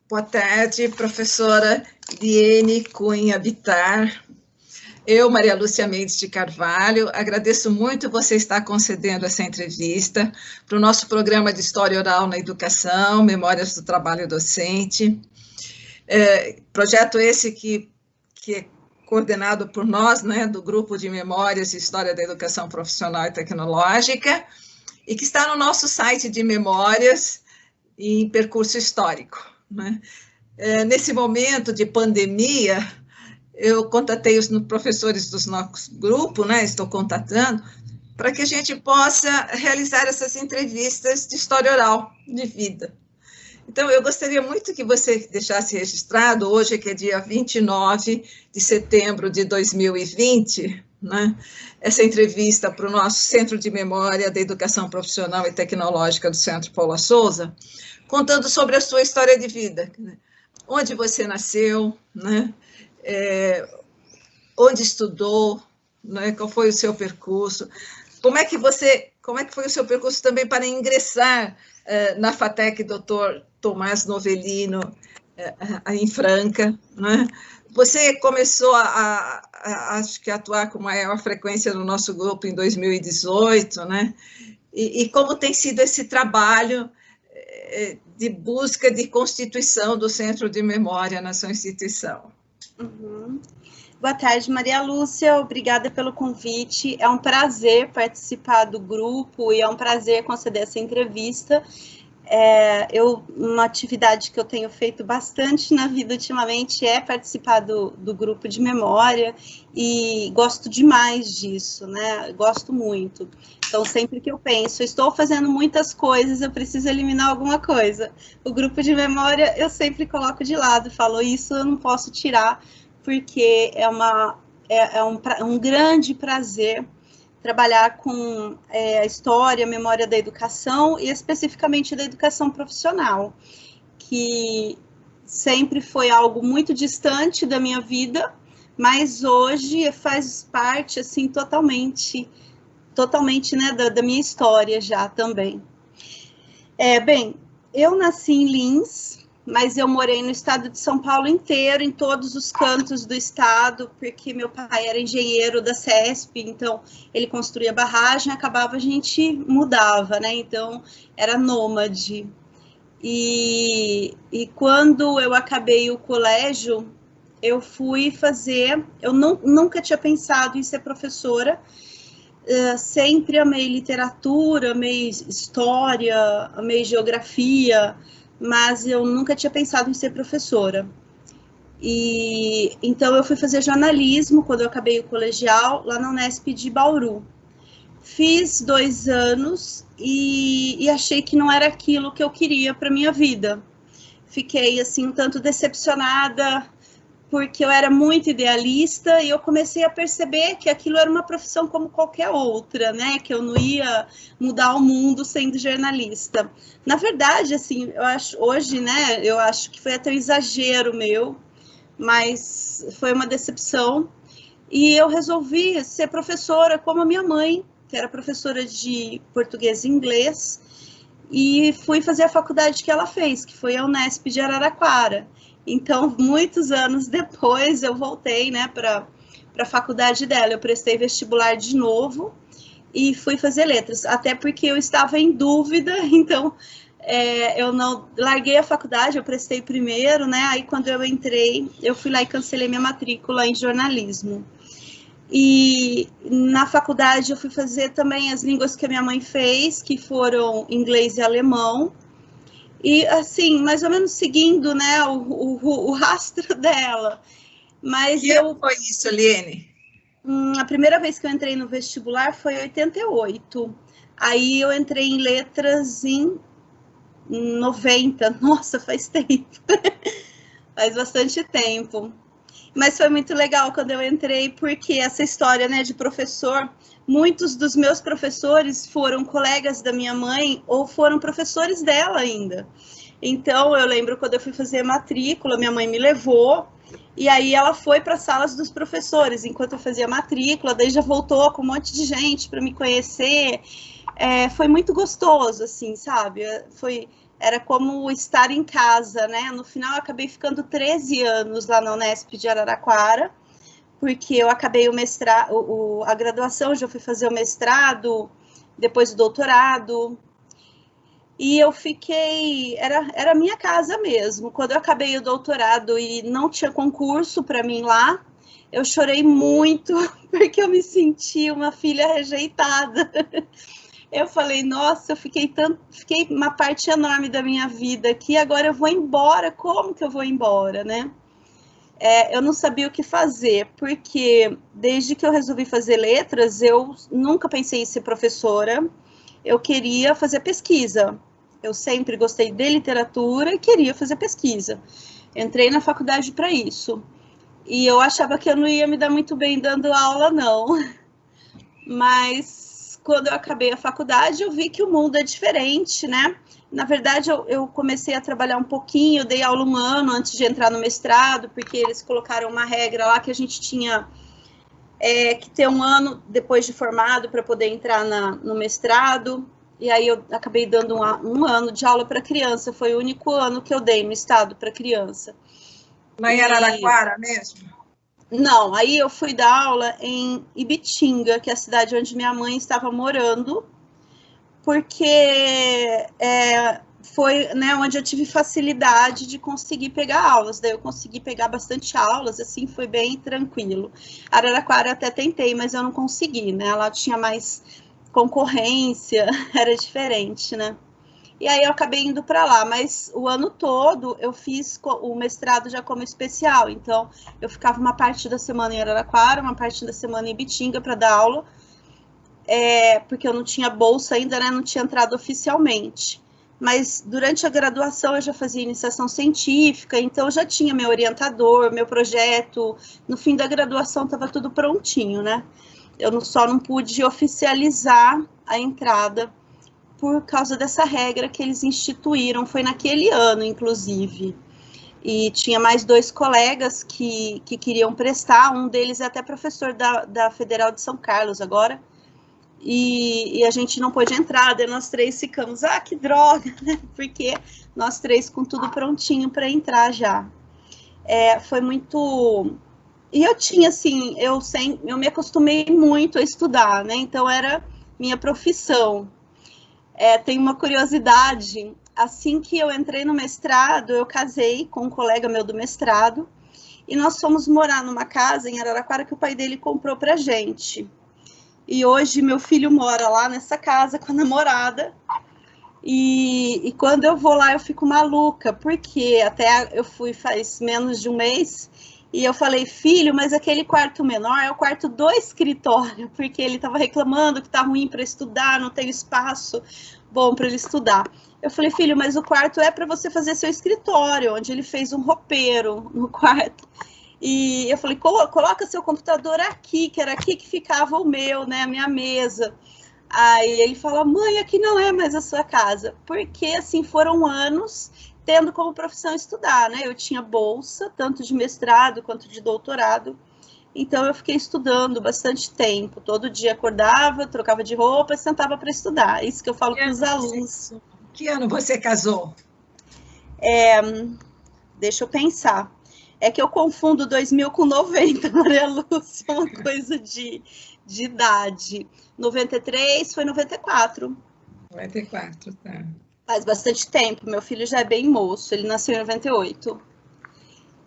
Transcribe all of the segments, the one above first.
Boa tarde, professora Liene Cunha Bittar. Eu, Maria Lúcia Mendes de Carvalho, agradeço muito você estar concedendo essa entrevista para o nosso programa de História Oral na Educação, Memórias do Trabalho Docente. Projeto esse que é coordenado por nós, né, do Grupo de Memórias e História da Educação Profissional e Tecnológica, e que está no nosso site de memórias em percurso histórico, né? Nesse momento de pandemia, eu contatei os professores do nosso grupo, né, estou contatando, para que a gente possa realizar essas entrevistas de história oral de vida. Então, eu gostaria muito que você deixasse registrado, hoje que é dia 29 de setembro de 2020, né, essa entrevista para o nosso Centro de Memória da Educação Profissional e Tecnológica do Centro Paula Souza, contando sobre a sua história de vida, né? Onde você nasceu, né? Onde estudou, né? Qual foi o seu percurso, como é que foi o seu percurso também para ingressar na FATEC Dr. Tomás Novelino, em Franca, né? Você começou acho que, a atuar com maior frequência no nosso grupo em 2018, né? E como tem sido esse trabalho de busca de constituição do Centro de Memória na sua instituição? Uhum. Boa tarde, Maria Lúcia, obrigada pelo convite. É um prazer participar do grupo e é um prazer conceder essa entrevista. Uma atividade que eu tenho feito bastante na vida ultimamente é participar do grupo de memória e gosto demais disso, né? Gosto muito. Então, sempre que eu penso, estou fazendo muitas coisas, eu preciso eliminar alguma coisa. O grupo de memória eu sempre coloco de lado, falo, isso eu não posso tirar, porque é um grande prazer trabalhar com a história, a memória da educação e especificamente da educação profissional, que sempre foi algo muito distante da minha vida, mas hoje faz parte, assim, totalmente, né, da minha história já também. Bem, eu nasci em Lins, mas eu morei no estado de São Paulo inteiro, em todos os cantos do estado, porque meu pai era engenheiro da CESP, então ele construía barragem, acabava a gente mudava, né? Então era nômade. E quando eu acabei o colégio, eu fui fazer, eu nunca tinha pensado em ser professora, sempre amei literatura, amei história, amei geografia, mas eu nunca tinha pensado em ser professora. E então eu fui fazer jornalismo quando eu acabei o colegial, lá na Unesp de Bauru. Fiz 2 anos e achei que não era aquilo que eu queria para minha vida. Fiquei, assim, um tanto decepcionada, porque eu era muito idealista e eu comecei a perceber que aquilo era uma profissão como qualquer outra, né? Que eu não ia mudar o mundo sendo jornalista. Na verdade, assim, eu acho, hoje, né, eu acho que foi até um exagero meu, mas foi uma decepção. E eu resolvi ser professora como a minha mãe, que era professora de português e inglês, e fui fazer a faculdade que ela fez, que foi a Unesp de Araraquara. Então, muitos anos depois, eu voltei, né, para a faculdade dela. Eu prestei vestibular de novo e fui fazer letras, até porque eu estava em dúvida, então eu não larguei a faculdade, eu prestei primeiro, né, aí quando eu entrei, eu fui lá e cancelei minha matrícula em jornalismo. E na faculdade eu fui fazer também as línguas que a minha mãe fez, que foram inglês e alemão, e assim, mais ou menos seguindo, né, o rastro dela. Mas que ano foi isso, Liene? A primeira vez que eu entrei no vestibular foi em 88. Aí eu entrei em letras em 90. Nossa, faz tempo. Faz bastante tempo. Mas foi muito legal quando eu entrei, porque essa história, né, de professor, muitos dos meus professores foram colegas da minha mãe ou foram professores dela ainda. Então, eu lembro quando eu fui fazer matrícula, minha mãe me levou, e aí ela foi para as salas dos professores, enquanto eu fazia matrícula, daí já voltou com um monte de gente para me conhecer. Foi muito gostoso, assim, sabe? Foi era como estar em casa, né? No final, eu acabei ficando 13 anos lá na Unesp de Araraquara, porque eu acabei a graduação, já fui fazer o mestrado, depois o doutorado, e eu fiquei, era a minha casa mesmo. Quando eu acabei o doutorado e não tinha concurso para mim lá, eu chorei muito, porque eu me senti uma filha rejeitada. Eu falei, nossa, eu fiquei uma parte enorme da minha vida aqui, agora eu vou embora, como que eu vou embora, né? Eu não sabia o que fazer, porque desde que eu resolvi fazer letras, eu nunca pensei em ser professora, eu queria fazer pesquisa. Eu sempre gostei de literatura e queria fazer pesquisa. Entrei na faculdade para isso. E eu achava que eu não ia me dar muito bem dando aula, não. Mas quando eu acabei a faculdade, eu vi que o mundo é diferente, né? Na verdade, eu comecei a trabalhar um pouquinho, dei aula um ano antes de entrar no mestrado, porque eles colocaram uma regra lá que a gente tinha que ter um ano depois de formado para poder entrar no mestrado. E aí eu acabei dando um ano de aula para criança, foi o único ano que eu dei no estado para criança. Lá em Araraquara mesmo? Não, aí eu fui dar aula em Ibitinga, que é a cidade onde minha mãe estava morando, porque foi, né, onde eu tive facilidade de conseguir pegar aulas. Daí eu consegui pegar bastante aulas, assim, foi bem tranquilo. Araraquara eu até tentei, mas eu não consegui, né? Lá tinha mais concorrência, era diferente, né? E aí eu acabei indo para lá, mas o ano todo eu fiz o mestrado já como especial, então eu ficava uma parte da semana em Araraquara, uma parte da semana em Ibitinga para dar aula, porque eu não tinha bolsa ainda, né, não tinha entrado oficialmente. Mas durante a graduação eu já fazia iniciação científica, então eu já tinha meu orientador, meu projeto, no fim da graduação estava tudo prontinho, né? Eu só não pude oficializar a entrada por causa dessa regra que eles instituíram, foi naquele ano, inclusive. E tinha mais 2 colegas que queriam prestar, um deles é até professor da Federal de São Carlos agora, e a gente não pôde entrar, daí nós 3 ficamos, que droga, né? Porque nós 3 com tudo prontinho para entrar já. Foi muito... E eu tinha, assim, eu me acostumei muito a estudar, né? Então era minha profissão. Tem uma curiosidade, assim que eu entrei no mestrado, eu casei com um colega meu do mestrado, e nós fomos morar numa casa em Araraquara que o pai dele comprou pra gente. E hoje meu filho mora lá nessa casa com a namorada, e quando eu vou lá eu fico maluca, porque até eu fui faz menos de um mês, e eu falei, filho, mas aquele quarto menor é o quarto do escritório, porque ele estava reclamando que tá ruim para estudar, não tem espaço bom para ele estudar. Eu falei, filho, mas o quarto é para você fazer seu escritório, onde ele fez um roupeiro no quarto. E eu falei, coloca seu computador aqui, que era aqui que ficava o meu, né, a minha mesa. Aí ele fala, mãe, aqui não é mais a sua casa, porque assim foram anos tendo como profissão estudar, né? Eu tinha bolsa, tanto de mestrado quanto de doutorado, então eu fiquei estudando bastante tempo. Todo dia acordava, trocava de roupa e sentava para estudar. Isso que eu falo para os alunos. Que ano você casou? Deixa eu pensar. É que eu confundo 2000 com 90, Maria Lúcia, uma coisa de idade. 93 foi 94. 94, tá. Faz bastante tempo, meu filho já é bem moço, ele nasceu em 98.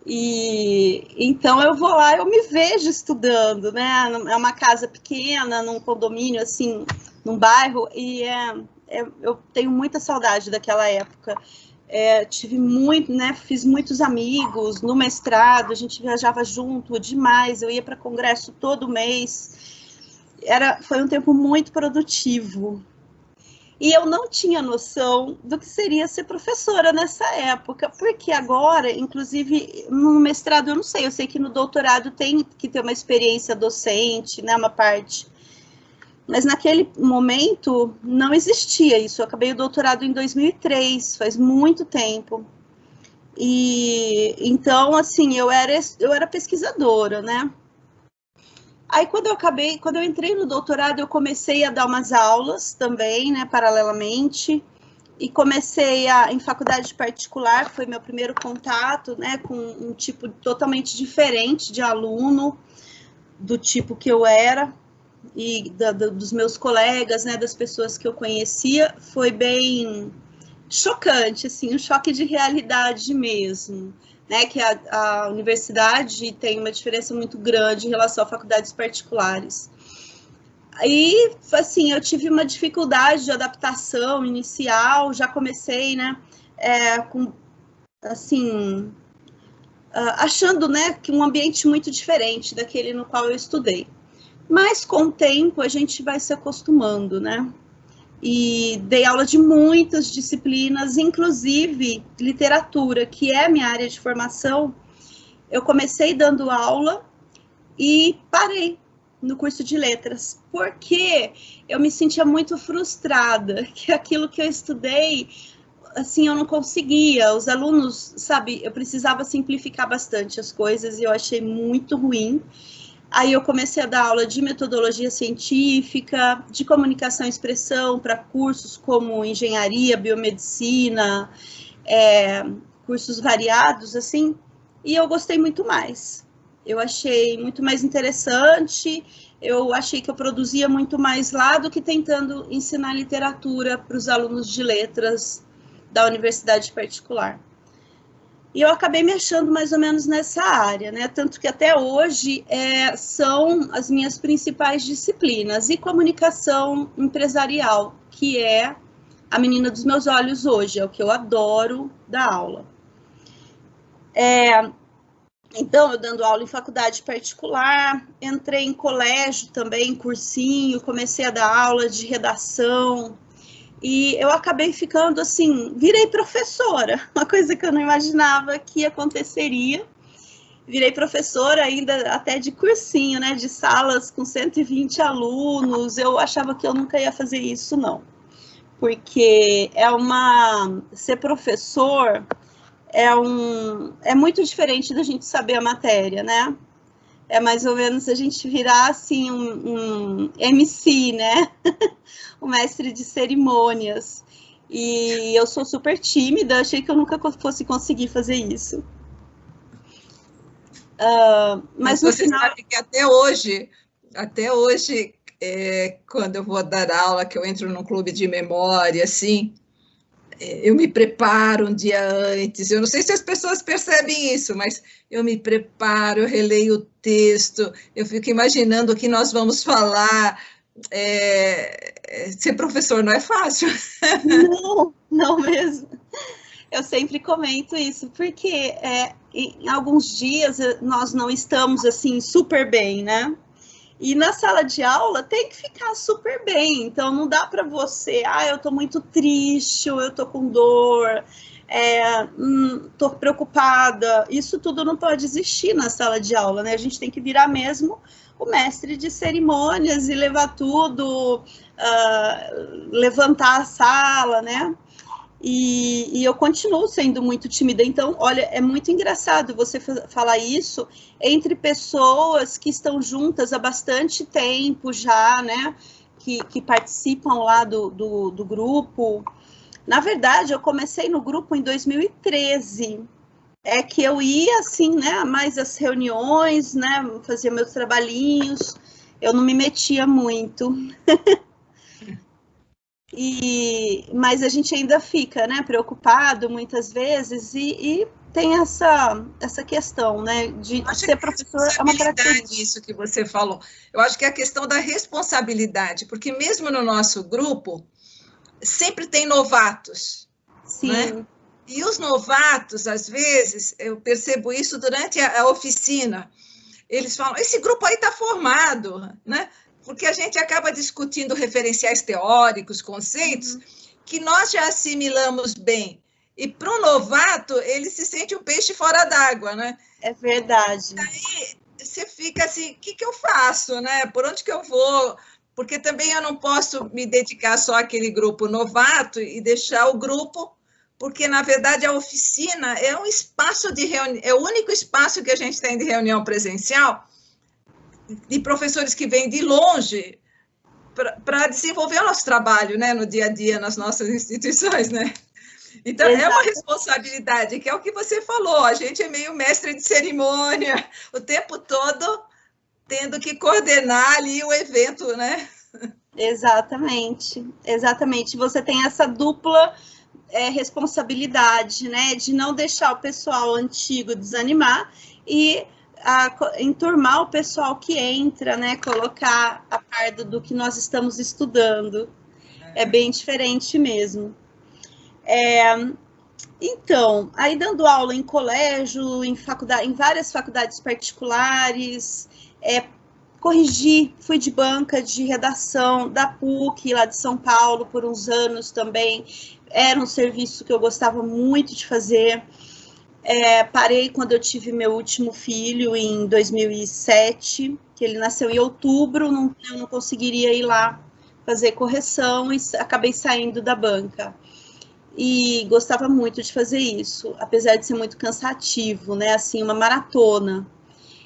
E então eu vou lá, eu me vejo estudando, né? É uma casa pequena, num condomínio, assim, num bairro, e eu tenho muita saudade daquela época. Tive muito, né? Fiz muitos amigos no mestrado, a gente viajava junto demais, eu ia para congresso todo mês. Foi um tempo muito produtivo. E eu não tinha noção do que seria ser professora nessa época, porque agora, inclusive, no mestrado eu não sei, eu sei que no doutorado tem que ter uma experiência docente, né, uma parte. Mas naquele momento não existia isso. Eu acabei o doutorado em 2003, faz muito tempo. E então, assim, eu era pesquisadora, né? Aí quando eu entrei no doutorado, eu comecei a dar umas aulas também, né, paralelamente, e comecei em faculdade particular, foi meu primeiro contato, né, com um tipo totalmente diferente de aluno, do tipo que eu era, e dos meus colegas, né, das pessoas que eu conhecia, foi bem chocante, assim, um choque de realidade mesmo, né, que a universidade tem uma diferença muito grande em relação a faculdades particulares. Aí, assim, eu tive uma dificuldade de adaptação inicial, já comecei, né, com, assim, achando, né, que um ambiente muito diferente daquele no qual eu estudei. Mas, com o tempo, a gente vai se acostumando, né, e dei aula de muitas disciplinas, inclusive literatura, que é a minha área de formação. Eu comecei dando aula e parei no curso de letras, porque eu me sentia muito frustrada, que aquilo que eu estudei, assim, eu não conseguia, os alunos, sabe, eu precisava simplificar bastante as coisas e eu achei muito ruim. Aí eu comecei a dar aula de metodologia científica, de comunicação e expressão para cursos como engenharia, biomedicina, cursos variados, assim, e eu gostei muito mais. Eu achei muito mais interessante, eu achei que eu produzia muito mais lá do que tentando ensinar literatura para os alunos de letras da universidade particular. E eu acabei me achando mais ou menos nessa área, né? Tanto que até hoje são as minhas principais disciplinas. E comunicação empresarial, que é a menina dos meus olhos hoje, é o que eu adoro dar aula. Então, eu dando aula em faculdade particular, entrei em colégio também, cursinho, comecei a dar aula de redação, e eu acabei ficando assim, virei professora, uma coisa que eu não imaginava que aconteceria. Virei professora ainda até de cursinho, né, de salas com 120 alunos, eu achava que eu nunca ia fazer isso, não. Porque ser professor é muito diferente da gente saber a matéria, né? É mais ou menos a gente virar, assim, um MC, né? Um mestre de cerimônias. E eu sou super tímida, achei que eu nunca fosse conseguir fazer isso. Mas no você final... sabe que até hoje, quando eu vou dar aula, que eu entro num clube de memória, assim, eu me preparo um dia antes, eu não sei se as pessoas percebem isso, mas eu me preparo, eu releio o texto, eu fico imaginando o que nós vamos falar. Ser professor não é fácil. Não, não mesmo. Eu sempre comento isso, porque em alguns dias nós não estamos assim super bem, né? E na sala de aula tem que ficar super bem, então não dá para você, eu tô muito triste, ou eu tô com dor, tô preocupada, isso tudo não pode existir na sala de aula, né? A gente tem que virar mesmo o mestre de cerimônias e levar tudo, levantar a sala, né? E eu continuo sendo muito tímida. Então, olha, é muito engraçado você falar isso entre pessoas que estão juntas há bastante tempo já, né? Que participam lá do grupo. Na verdade, eu comecei no grupo em 2013. É que eu ia, assim, né? Mais as reuniões, né? Fazia meus trabalhinhos. Eu não me metia muito. Mas a gente ainda fica, né, preocupado muitas vezes e tem essa questão, né, de ser professor é uma característica. Isso que você falou. Eu acho que é a questão da responsabilidade, porque mesmo no nosso grupo sempre tem novatos, Sim. Né? E os novatos, às vezes, eu percebo isso durante a oficina, eles falam, esse grupo aí está formado, né? Porque a gente acaba discutindo referenciais teóricos, conceitos, que nós já assimilamos bem. E para o novato, ele se sente um peixe fora d'água, né? É verdade. Aí você fica assim, o que eu faço, né? Por onde que eu vou? Porque também eu não posso me dedicar só àquele grupo novato e deixar o grupo, porque, na verdade, a oficina é um espaço de reunião, é o único espaço que a gente tem de reunião presencial, de professores que vêm de longe para desenvolver o nosso trabalho, né, no dia a dia, nas nossas instituições, né? Então, Exato. É uma responsabilidade, que é o que você falou, a gente é meio mestre de cerimônia, o tempo todo tendo que coordenar ali o evento, né? Exatamente, exatamente. Você tem essa dupla responsabilidade, né, de não deixar o pessoal antigo desanimar e enturmar o pessoal que entra, né, colocar a par do que nós estamos estudando. É bem diferente mesmo. Então, aí dando aula em colégio, em faculdade, em várias faculdades particulares, fui de banca de redação da PUC, lá de São Paulo, por uns anos também. Era um serviço que eu gostava muito de fazer. Parei quando eu tive meu último filho, em 2007, que ele nasceu em outubro, eu não conseguiria ir lá fazer correção e acabei saindo da banca. E gostava muito de fazer isso, apesar de ser muito cansativo, né? Assim, uma maratona.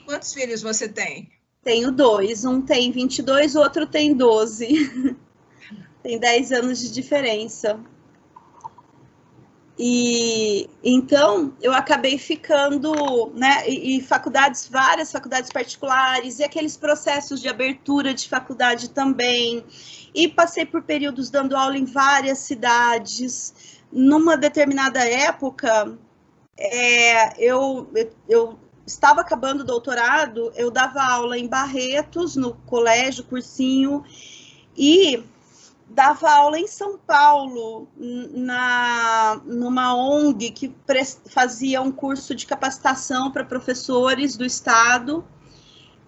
Quantos filhos você tem? Tenho 2, um tem 22, o outro tem 12. Tem 10 anos de diferença. E então eu acabei ficando, né? E faculdades, várias faculdades particulares, e aqueles processos de abertura de faculdade também. E passei por períodos dando aula em várias cidades. Numa determinada época, eu estava acabando o doutorado, eu dava aula em Barretos, no colégio, cursinho, e dava aula em São Paulo, numa ONG que fazia um curso de capacitação para professores do estado.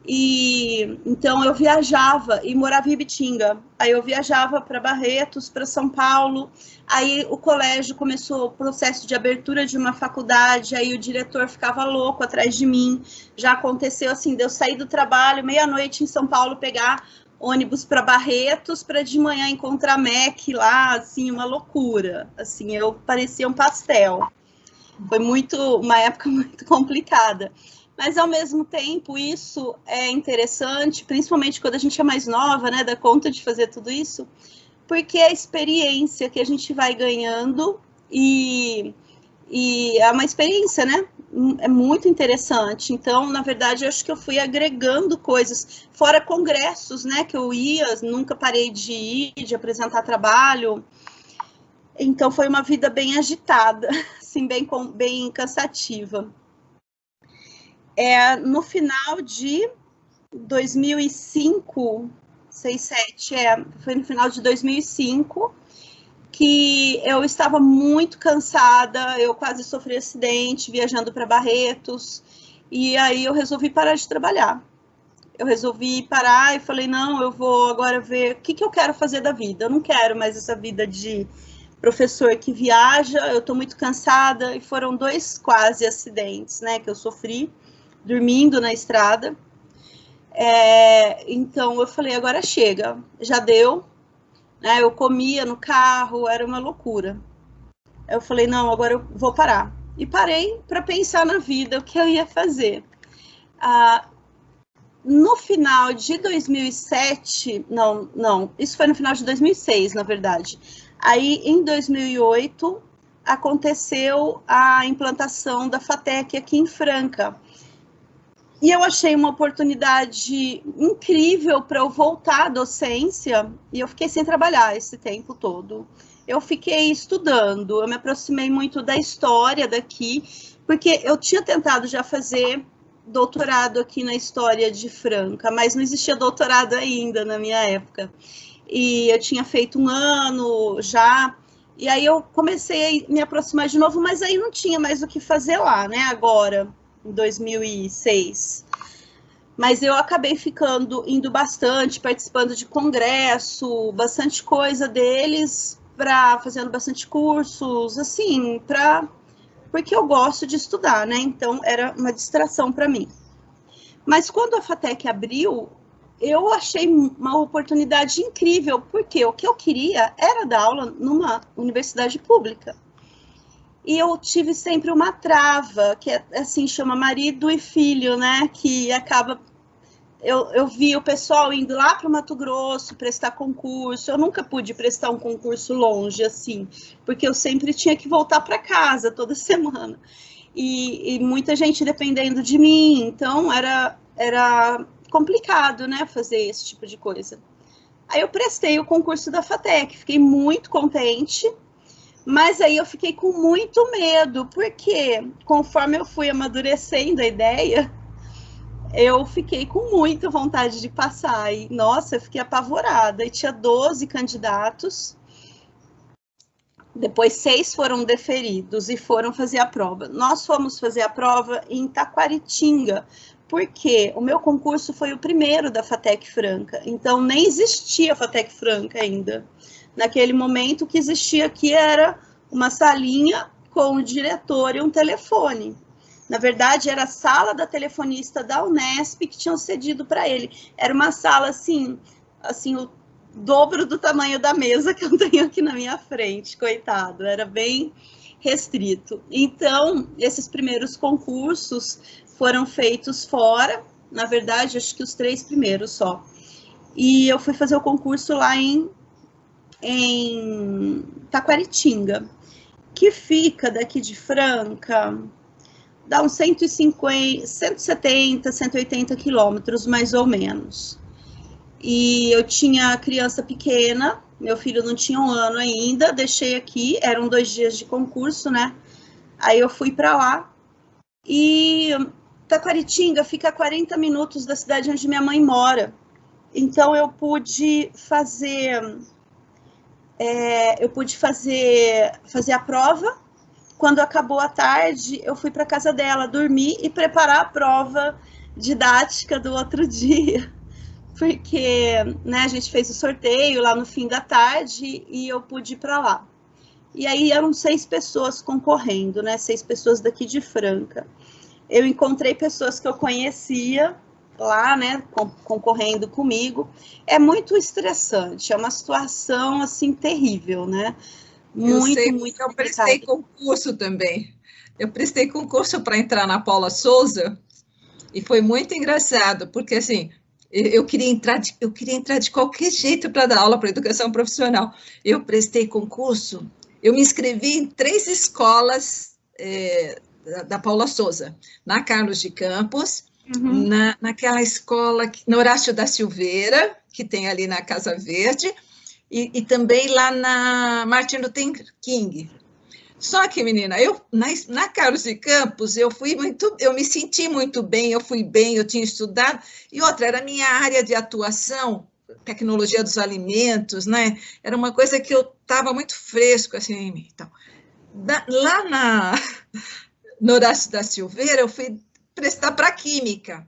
E então eu viajava e morava em Ibitinga. Aí eu viajava para Barretos, para São Paulo. Aí o colégio começou o processo de abertura de uma faculdade. Aí o diretor ficava louco atrás de mim. Já aconteceu assim, de eu sair do trabalho meia-noite em São Paulo, pegar ônibus para Barretos, para de manhã encontrar MEC lá, assim, uma loucura. Assim, eu parecia um pastel. Foi uma época muito complicada. Mas, ao mesmo tempo, isso é interessante, principalmente quando a gente é mais nova, né, dá conta de fazer tudo isso, porque é a experiência que a gente vai ganhando e é uma experiência, né, é muito interessante. Então, na verdade, eu acho que eu fui agregando coisas, fora congressos, né, que eu ia, nunca parei de ir, de apresentar trabalho. Então, foi uma vida bem agitada, assim, bem cansativa. No final de 2005, 2007, foi no final de 2005, que eu estava muito cansada, eu quase sofri acidente viajando para Barretos, e aí eu resolvi parar de trabalhar. Eu resolvi parar e falei, não, eu vou agora ver o que eu quero fazer da vida. Eu não quero mais essa vida de professor que viaja, eu estou muito cansada, e foram 2 quase acidentes, né, que eu sofri, dormindo na estrada. Então eu falei, agora chega, já deu, né? Eu comia no carro, era uma loucura. Eu falei, não, agora eu vou parar. E parei para pensar na vida, o que eu ia fazer. No final de 2007, não, isso foi no final de 2006, na verdade. Aí, em 2008, aconteceu a implantação da FATEC aqui em Franca. E eu achei uma oportunidade incrível para eu voltar à docência, e eu fiquei sem trabalhar esse tempo todo. Eu fiquei estudando, eu me aproximei muito da história daqui, porque eu tinha tentado já fazer doutorado aqui na história de Franca, mas não existia doutorado ainda na minha época. E eu tinha feito 1 ano já, e aí eu comecei a me aproximar de novo, mas aí não tinha mais o que fazer lá, né, agora, em 2006. Mas eu acabei indo bastante, participando de congresso, bastante coisa deles, fazendo bastante cursos, assim, porque eu gosto de estudar, né? Então, era uma distração para mim. Mas quando a FATEC abriu, eu achei uma oportunidade incrível, porque o que eu queria era dar aula numa universidade pública. E eu tive sempre uma trava, que assim chama marido e filho, né? Que acaba eu vi o pessoal indo lá para o Mato Grosso prestar concurso. Eu nunca pude prestar um concurso longe, assim, porque eu sempre tinha que voltar para casa toda semana. E muita gente dependendo de mim, então era complicado, né, fazer esse tipo de coisa. Aí eu prestei o concurso da FATEC, fiquei muito contente, mas aí eu fiquei com muito medo, porque conforme eu fui amadurecendo a ideia, eu fiquei com muita vontade de passar. E, nossa, eu fiquei apavorada. E tinha 12 candidatos. Depois 6 foram deferidos e foram fazer a prova. Nós fomos fazer a prova em Taquaritinga, porque o meu concurso foi o primeiro da FATEC Franca. Então, nem existia a FATEC Franca ainda. Naquele momento, o que existia aqui era uma salinha com o diretor e um telefone. Na verdade, era a sala da telefonista da Unesp que tinham cedido para ele. Era uma sala, assim, o dobro do tamanho da mesa que eu tenho aqui na minha frente, coitado. Era bem restrito. Então, esses primeiros concursos foram feitos fora. Na verdade, acho que os 3 primeiros só. E eu fui fazer o concurso lá em Taquaritinga, que fica daqui de Franca, dá uns 150, 170, 180 quilômetros, mais ou menos. E eu tinha criança pequena, meu filho não tinha 1 ano ainda, deixei aqui, eram 2 dias de concurso, né? Aí eu fui para lá. E Taquaritinga fica a 40 minutos da cidade onde minha mãe mora. Então eu pude fazer a prova. Quando acabou a tarde, eu fui para casa dela dormir e preparar a prova didática do outro dia, porque, né, a gente fez o sorteio lá no fim da tarde e eu pude ir para lá. E aí eram 6 pessoas concorrendo, né, 6 pessoas daqui de Franca. Eu encontrei pessoas que eu conhecia lá, né, concorrendo comigo. É muito estressante, é uma situação, assim, terrível, né? Muito eu prestei concurso também. Eu prestei concurso para entrar na Paula Souza e foi muito engraçado, porque assim, eu queria entrar de qualquer jeito para dar aula para educação profissional. Eu prestei concurso, eu me inscrevi em 3 escolas da Paula Souza, na Carlos de Campos, naquela escola, no Horácio da Silveira, que tem ali na Casa Verde, e também lá na Martin Luther King. Só que, menina, na Carlos de Campos, eu me senti muito bem, eu tinha estudado, e outra, era a minha área de atuação, tecnologia dos alimentos, né? Era uma coisa que eu estava muito fresco, assim, em mim. Então, lá no Horácio da Silveira, eu fui prestar para Química.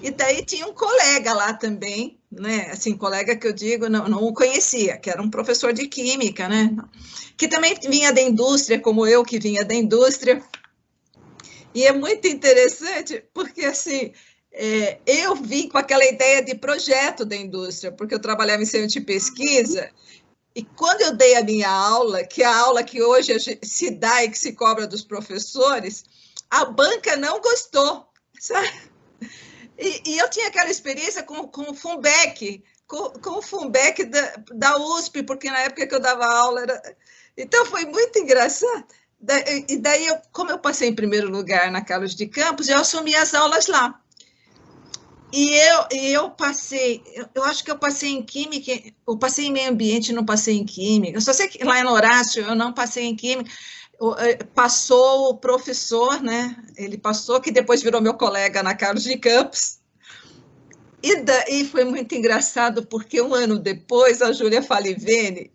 E daí tinha um colega lá também, né? Assim, colega que eu digo, não o conhecia, que era um professor de Química, né? Que também vinha da indústria, como eu, que vinha da indústria. E é muito interessante, porque, assim, eu vim com aquela ideia de projeto da indústria, porque eu trabalhava em centro de pesquisa, e quando eu dei a minha aula, que é a aula que hoje se dá e que se cobra dos professores, a banca não gostou, sabe? E eu tinha aquela experiência com o FUNBEC, com o FUNBEC da USP, porque na época que eu dava aula era... Então, foi muito engraçado. E daí, como eu passei em primeiro lugar na Carlos de Campos, eu assumi as aulas lá. E eu passei, eu acho que eu passei em Química, eu passei em Meio Ambiente, não passei em Química. Eu só sei que lá no Horácio eu não passei em Química. Passou o professor, né? Ele passou, que depois virou meu colega na Carlos de Campos. E daí foi muito engraçado, porque 1 ano depois, a Júlia Falivene,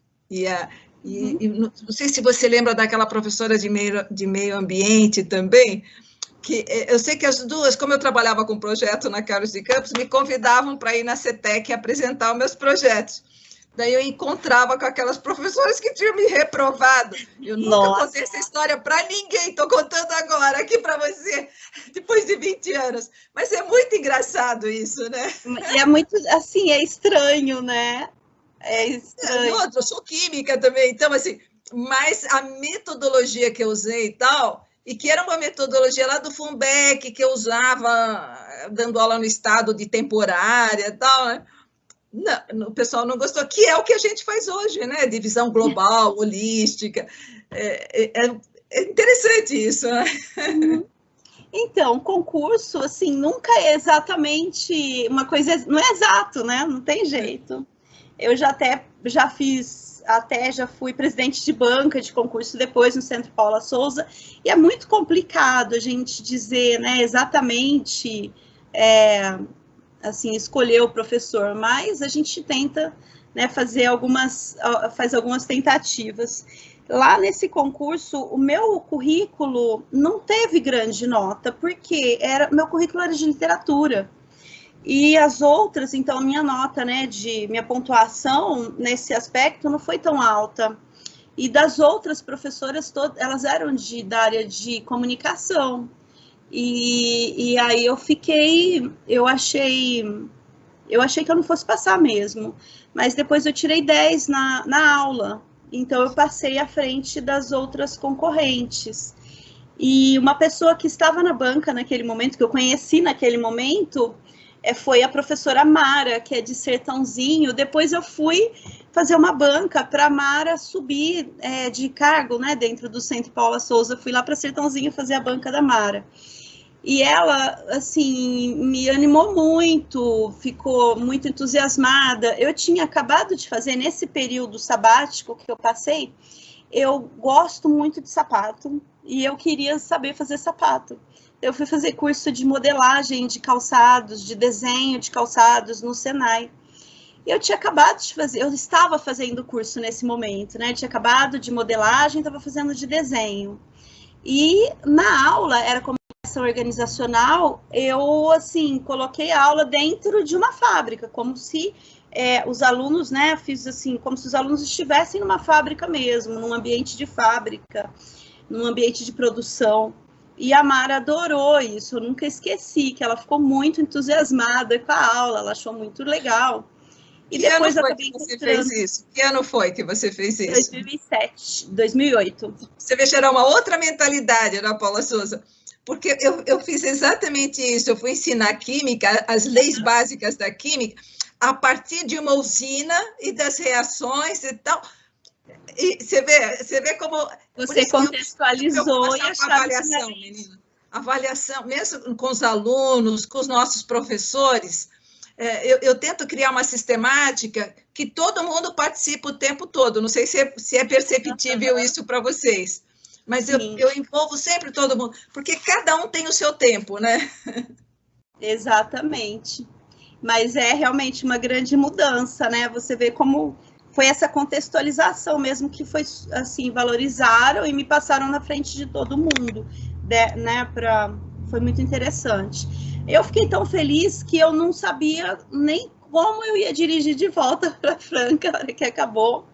não sei se você lembra daquela professora de meio ambiente também, que eu sei que as duas, como eu trabalhava com projeto na Carlos de Campos, me convidavam para ir na CETEC apresentar os meus projetos. Daí eu encontrava com aquelas professoras que tinham me reprovado. Eu nunca contei essa história para ninguém, estou contando agora aqui para você, depois de 20 anos. Mas é muito engraçado isso, né? E é muito, assim, é estranho, né? É estranho. Eu sou química também, então, assim, mas a metodologia que eu usei e tal, e que era uma metodologia lá do Fumbeck, que eu usava dando aula no estado de temporária e tal, né? Não, o pessoal não gostou, que é o que a gente faz hoje, né? Divisão global, holística. É interessante isso, né? Então, concurso, assim, nunca é exatamente uma coisa, não é exato, né? Não tem jeito. Eu já fui presidente de banca de concurso depois no Centro Paula Souza, e é muito complicado a gente dizer, né, exatamente, assim, escolher o professor, mas a gente tenta, né, faz algumas tentativas. Lá nesse concurso, o meu currículo não teve grande nota, porque meu currículo era de literatura. E as outras, então, minha nota, né, minha pontuação nesse aspecto não foi tão alta. E das outras professoras, elas eram da área de comunicação. E aí eu achei que eu não fosse passar mesmo. Mas depois eu tirei 10 na aula. Então, eu passei à frente das outras concorrentes. E uma pessoa que estava na banca naquele momento, que eu conheci naquele momento, foi a professora Mara, que é de Sertãozinho. Depois eu fui fazer uma banca para a Mara subir de cargo, né, dentro do Centro Paula Souza. Fui lá para Sertãozinho fazer a banca da Mara. E ela, assim, me animou muito, ficou muito entusiasmada. Eu tinha acabado de fazer, nesse período sabático que eu passei, eu gosto muito de sapato e eu queria saber fazer sapato. Eu fui fazer curso de modelagem de calçados, de desenho de calçados no Senai. Eu tinha acabado de fazer, eu estava fazendo curso nesse momento, né? Eu tinha acabado de modelagem, estava fazendo de desenho. E na aula, era comunicação organizacional, eu, assim, coloquei a aula dentro de uma fábrica, como se os alunos, né, fiz assim, como se os alunos estivessem numa fábrica mesmo, num ambiente de fábrica, num ambiente de produção. E a Mara adorou isso, eu nunca esqueci, que ela ficou muito entusiasmada com a aula, ela achou muito legal. E que depois ano foi que você fez isso? Que ano foi que você fez isso? 2007, 2008. Você vê, era uma outra mentalidade, Ana Paula Souza, porque eu fiz exatamente isso, eu fui ensinar química, as leis básicas da química, a partir de uma usina e das reações e tal. E você vê como... Você contextualizou e achava avaliação, menina. Avaliação, mesmo com os alunos, com os nossos professores, eu tento criar uma sistemática que todo mundo participa o tempo todo. Não sei se é perceptível isso para vocês, mas eu envolvo sempre todo mundo, porque cada um tem o seu tempo, né? Exatamente. Mas é realmente uma grande mudança, né? Você vê como foi essa contextualização mesmo que foi assim, valorizaram e me passaram na frente de todo mundo, né? Foi muito interessante. Eu fiquei tão feliz que eu não sabia nem como eu ia dirigir de volta para Franca na hora que acabou,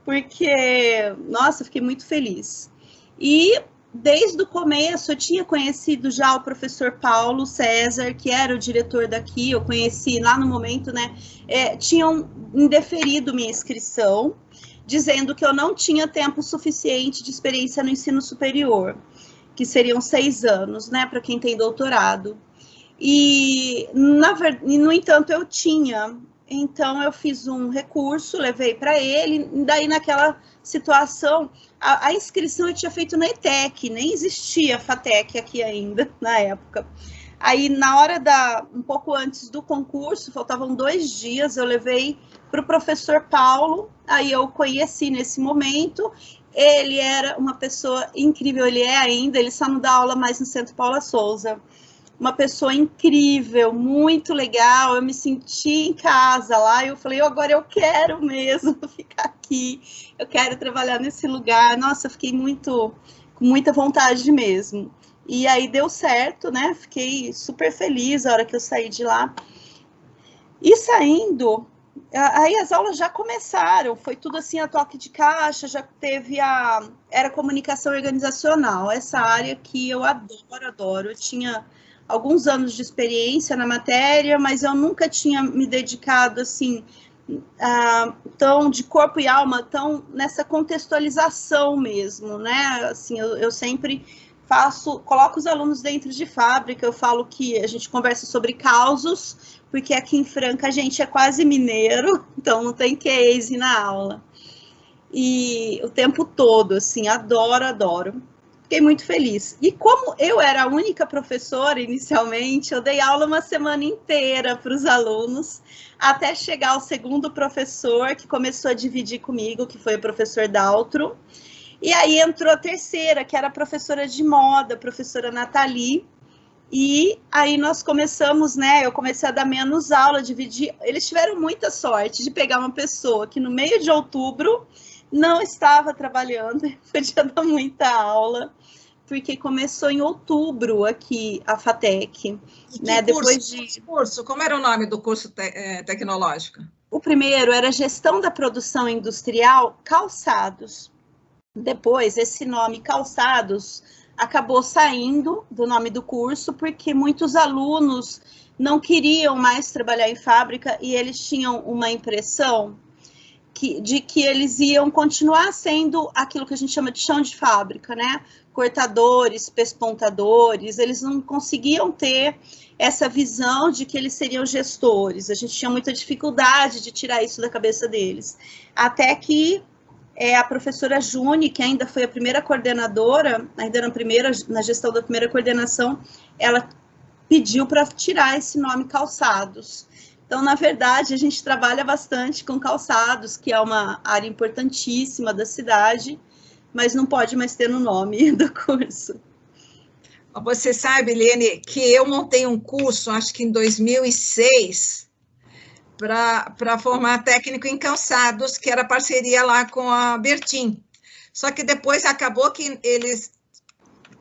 porque, nossa, eu fiquei muito feliz. E desde o começo eu tinha conhecido já o professor Paulo César, que era o diretor daqui, eu conheci lá no momento, né, tinham indeferido minha inscrição, dizendo que eu não tinha tempo suficiente de experiência no ensino superior, que seriam 6 anos, né, para quem tem doutorado. E, no entanto, eu tinha. Então, eu fiz um recurso, levei para ele, e daí naquela situação, a inscrição eu tinha feito na ETEC, nem existia a FATEC aqui ainda, na época. Aí, na hora um pouco antes do concurso, faltavam 2 dias, eu levei para o professor Paulo, aí eu conheci nesse momento, ele era uma pessoa incrível, ele é ainda, ele só não dá aula mais no Centro Paula Souza. Uma pessoa incrível, muito legal, eu me senti em casa lá, eu falei, agora eu quero mesmo ficar aqui, eu quero trabalhar nesse lugar, nossa, eu fiquei com muita vontade mesmo. E aí deu certo, né, fiquei super feliz a hora que eu saí de lá. E saindo, aí as aulas já começaram, foi tudo assim a toque de caixa, já teve era comunicação organizacional, essa área que eu adoro, eu tinha alguns anos de experiência na matéria, mas eu nunca tinha me dedicado, assim, tão de corpo e alma, tão nessa contextualização mesmo, né? Assim, eu sempre coloco os alunos dentro de fábrica, eu falo que a gente conversa sobre causos, porque aqui em Franca a gente é quase mineiro, então não tem case na aula. E o tempo todo, assim, adoro. Fiquei muito feliz. E como eu era a única professora inicialmente, eu dei aula uma semana inteira para os alunos, até chegar ao segundo professor, que começou a dividir comigo, que foi o professor Daltro. E aí entrou a terceira, que era a professora de moda, a professora Nathalie. E aí nós começamos, né, eu comecei a dar menos aula, dividir. Eles tiveram muita sorte de pegar uma pessoa que no meio de outubro não estava trabalhando, podia dar muita aula, porque começou em outubro aqui a FATEC. Né? Depois de curso, como era o nome do curso tecnológico? O primeiro era Gestão da Produção Industrial Calçados. Depois, esse nome Calçados acabou saindo do nome do curso, porque muitos alunos não queriam mais trabalhar em fábrica e eles tinham uma impressão de que eles iam continuar sendo aquilo que a gente chama de chão de fábrica, né? Cortadores, pespontadores, eles não conseguiam ter essa visão de que eles seriam gestores. A gente tinha muita dificuldade de tirar isso da cabeça deles. Até que a professora Juni, que ainda foi a primeira coordenadora, ainda na gestão da primeira coordenação, ela pediu para tirar esse nome Calçados. Então, na verdade, a gente trabalha bastante com calçados, que é uma área importantíssima da cidade, mas não pode mais ter no nome do curso. Você sabe, Lene, que eu montei um curso, acho que em 2006, para formar técnico em calçados, que era parceria lá com a Bertin. Só que depois acabou que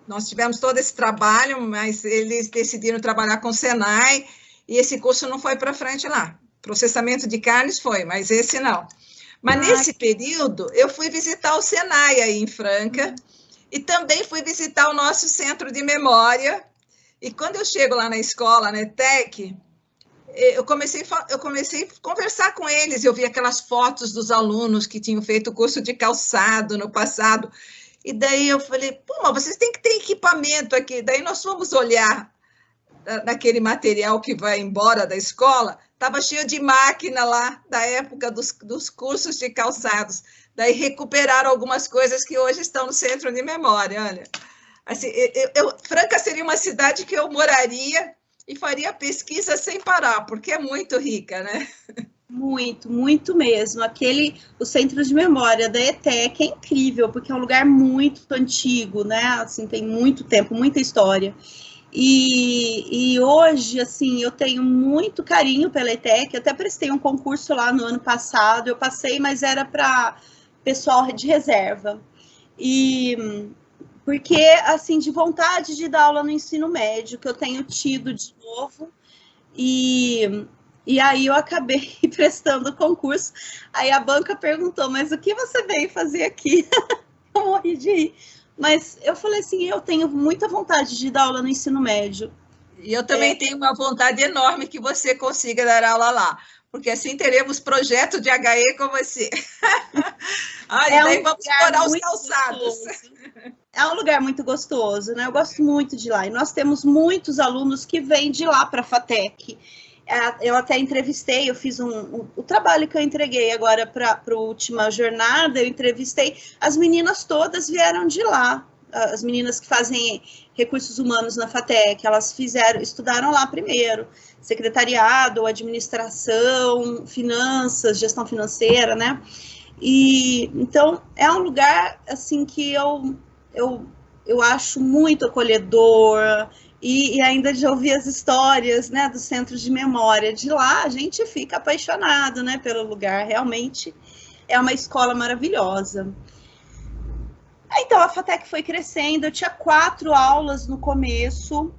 nós tivemos todo esse trabalho, mas eles decidiram trabalhar com o Senai, e esse curso não foi para frente lá. Processamento de carnes foi, mas esse não. Mas nesse período, eu fui visitar o Senai aí em Franca, e também fui visitar o nosso centro de memória. E quando eu chego lá na escola, na ETEC, eu comecei a conversar com eles, eu vi aquelas fotos dos alunos que tinham feito o curso de calçado no passado, e daí eu falei, pô, mas vocês têm que ter equipamento aqui. Daí nós fomos olhar naquele material que vai embora da escola, estava cheio de máquina lá, da época dos cursos de calçados. Daí recuperaram algumas coisas que hoje estão no centro de memória, olha. Assim, Franca seria uma cidade que eu moraria e faria pesquisa sem parar, porque é muito rica, né? Muito, muito mesmo. O centro de memória da ETEC é incrível, porque é um lugar muito antigo, né? Assim, tem muito tempo, muita história. E hoje, assim, eu tenho muito carinho pela ETEC, eu até prestei um concurso lá no ano passado, eu passei, mas era para pessoal de reserva. Porque, assim, de vontade de dar aula no ensino médio, que eu tenho tido de novo, e aí eu acabei prestando o concurso, aí a banca perguntou, mas o que você veio fazer aqui? Eu morri de rir. Mas eu falei assim, eu tenho muita vontade de dar aula no ensino médio. E eu também tenho uma vontade enorme que você consiga dar aula lá, porque assim teremos projeto de HE com você. Daí vamos explorar os calçados. É um lugar muito gostoso, né? Eu gosto muito de lá. E nós temos muitos alunos que vêm de lá para a FATEC. Eu até entrevistei, eu fiz o trabalho que eu entreguei agora para a última jornada, eu entrevistei, as meninas todas vieram de lá, as meninas que fazem recursos humanos na FATEC, elas estudaram lá primeiro, secretariado, administração, finanças, gestão financeira, né? E então é um lugar assim que eu acho muito acolhedor. E ainda de ouvir as histórias, né, do centro de memória. De lá, a gente fica apaixonado, né, pelo lugar. Realmente é uma escola maravilhosa. Então, a FATEC foi crescendo. Eu tinha 4 aulas no começo.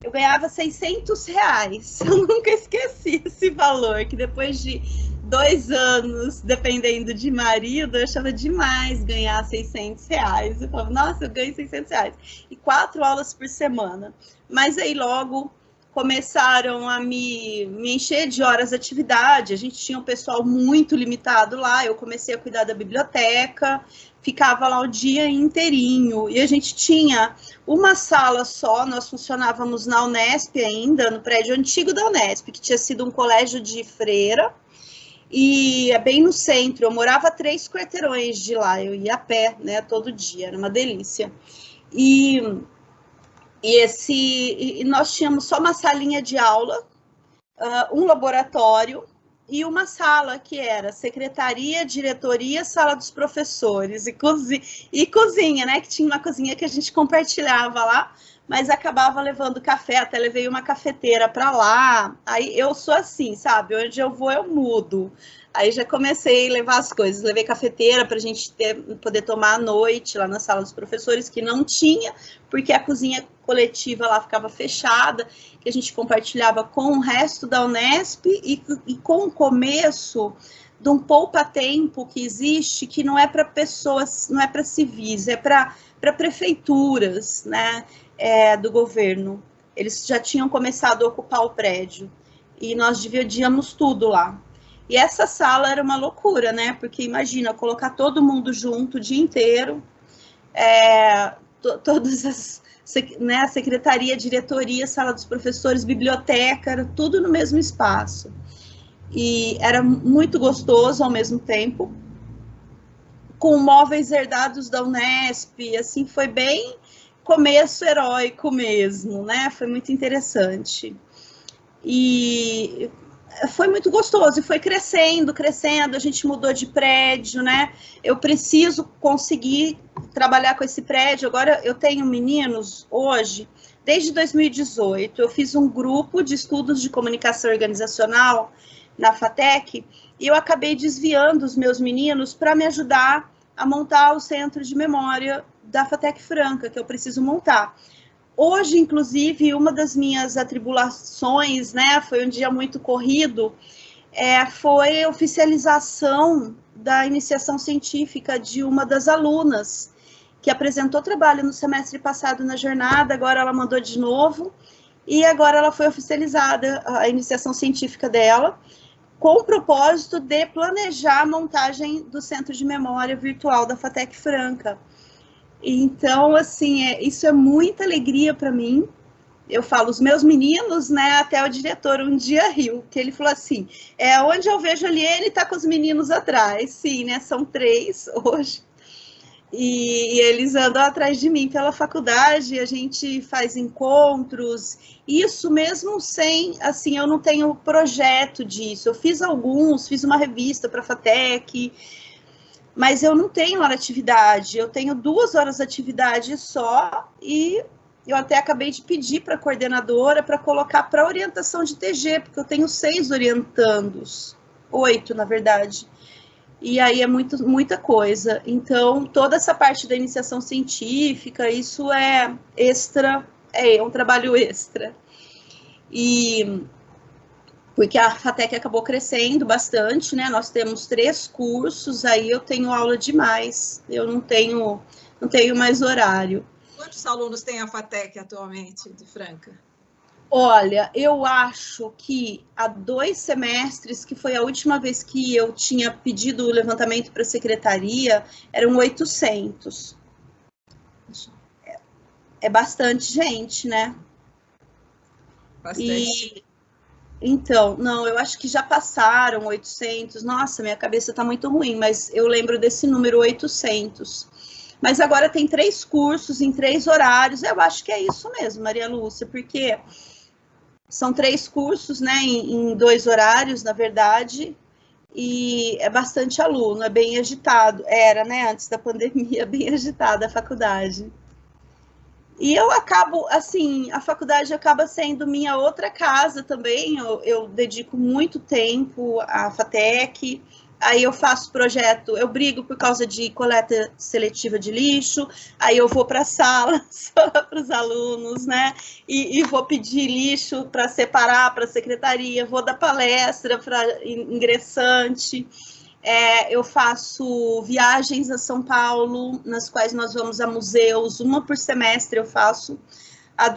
Eu ganhava R$600. Eu nunca esqueci esse valor, que depois de 2 anos, dependendo de marido, eu achava demais ganhar R$600. Eu falava, nossa, eu ganho R$600. E 4 aulas por semana. Mas aí logo começaram a me encher de horas de atividade. A gente tinha um pessoal muito limitado lá, eu comecei a cuidar da biblioteca, ficava lá o dia inteirinho, e a gente tinha uma sala só, nós funcionávamos na Unesp ainda, no prédio antigo da Unesp, que tinha sido um colégio de freira, e é bem no centro, eu morava a 3 quarteirões de lá, eu ia a pé, né, todo dia, era uma delícia. E nós tínhamos só uma salinha de aula, um laboratório e uma sala que era secretaria, diretoria, sala dos professores e cozinha, né? Que tinha uma cozinha que a gente compartilhava lá, mas acabava levando café, até levei uma cafeteira para lá. Aí eu sou assim, sabe? Onde eu vou, eu mudo. Aí já comecei a levar as coisas, levei cafeteira para a gente poder tomar à noite lá na sala dos professores, que não tinha, porque a cozinha coletiva lá ficava fechada, que a gente compartilhava com o resto da Unesp e com o começo de um poupa-tempo que existe, que não é para pessoas, não é para civis, é para prefeituras, né, do governo. Eles já tinham começado a ocupar o prédio e nós dividíamos tudo lá. E essa sala era uma loucura, né? Porque imagina, colocar todo mundo junto o dia inteiro, todas as, né, a secretaria, diretoria, sala dos professores, biblioteca, era tudo no mesmo espaço. E era muito gostoso ao mesmo tempo, com móveis herdados da Unesp, assim, foi bem começo heróico mesmo, né? Foi muito interessante. E foi muito gostoso, e foi crescendo, a gente mudou de prédio, né? Eu preciso conseguir trabalhar com esse prédio. Agora eu tenho meninos hoje, desde 2018, eu fiz um grupo de estudos de comunicação organizacional na FATEC, e eu acabei desviando os meus meninos para me ajudar a montar o centro de memória da FATEC Franca, que eu preciso montar. Hoje, inclusive, uma das minhas atribulações, né, foi um dia muito corrido, foi a oficialização da iniciação científica de uma das alunas, que apresentou trabalho no semestre passado na jornada, agora ela mandou de novo, e agora ela foi oficializada, a iniciação científica dela, com o propósito de planejar a montagem do Centro de Memória Virtual da FATEC Franca. Então, assim, isso é muita alegria para mim. Eu falo, os meus meninos, né, até o diretor um dia riu, que ele falou assim, onde eu vejo a Liene, tá com os meninos atrás. Sim, né, são 3 hoje. E eles andam atrás de mim pela faculdade, a gente faz encontros, isso mesmo sem, assim, eu não tenho projeto disso. Eu fiz alguns, fiz uma revista para a FATEC, mas eu não tenho hora de atividade, eu tenho 2 horas de atividade só, e eu até acabei de pedir para a coordenadora para colocar para orientação de TG, porque eu tenho 6 orientandos, 8 na verdade, e aí é muita coisa. Então, toda essa parte da iniciação científica, isso é extra, é um trabalho extra. E porque a FATEC acabou crescendo bastante, né? Nós temos 3 cursos, aí eu tenho aula demais, eu não tenho mais horário. Quantos alunos tem a FATEC atualmente, de Franca? Olha, eu acho que há 2 semestres, que foi a última vez que eu tinha pedido o levantamento para a secretaria, eram 800. É bastante gente, né? Bastante. Então, não, eu acho que já passaram 800. Nossa, minha cabeça está muito ruim, mas eu lembro desse número 800. Mas agora tem 3 cursos em 3 horários. Eu acho que é isso mesmo, Maria Lúcia, porque são 3 cursos, né, em 2 horários, na verdade, e é bastante aluno, é bem agitado. Era, né, antes da pandemia, bem agitada a faculdade. E eu acabo, assim, a faculdade acaba sendo minha outra casa também, eu dedico muito tempo à FATEC, aí eu faço projeto, eu brigo por causa de coleta seletiva de lixo, aí eu vou para a sala para os alunos, né, e vou pedir lixo para separar para a secretaria, vou dar palestra para ingressante, eu faço viagens a São Paulo, nas quais nós vamos a museus, uma por semestre eu faço. A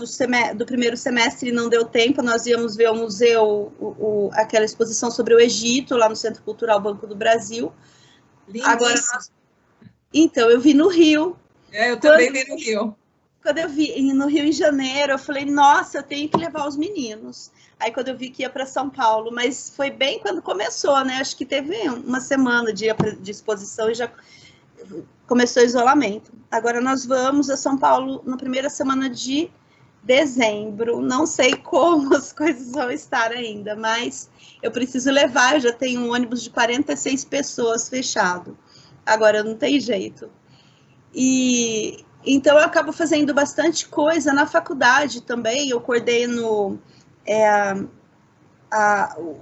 do primeiro semestre não deu tempo, nós íamos ver o museu, aquela exposição sobre o Egito, lá no Centro Cultural Banco do Brasil. Lindíssimo. Agora, então, eu vi no Rio. Eu também vi no Rio. Quando eu vi no Rio em janeiro, eu falei, nossa, eu tenho que levar os meninos. Aí, quando eu vi que ia para São Paulo, mas foi bem quando começou, né? Acho que teve uma semana de exposição e já começou o isolamento. Agora, nós vamos a São Paulo na primeira semana de dezembro. Não sei como as coisas vão estar ainda, mas eu preciso levar. Eu já tenho um ônibus de 46 pessoas fechado. Agora, não tem jeito. E então, eu acabo fazendo bastante coisa na faculdade também. Eu coordeno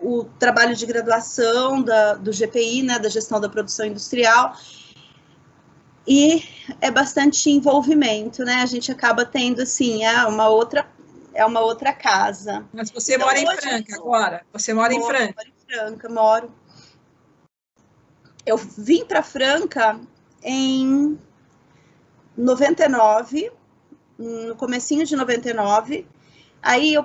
o trabalho de graduação do GPI, né, da Gestão da Produção Industrial, e é bastante envolvimento, né? A gente acaba tendo, assim, uma outra casa. Mas você então, mora em Franca agora? Você mora em Franca? Moro em Franca, moro. Eu vim para Franca em 99, no comecinho de 99, aí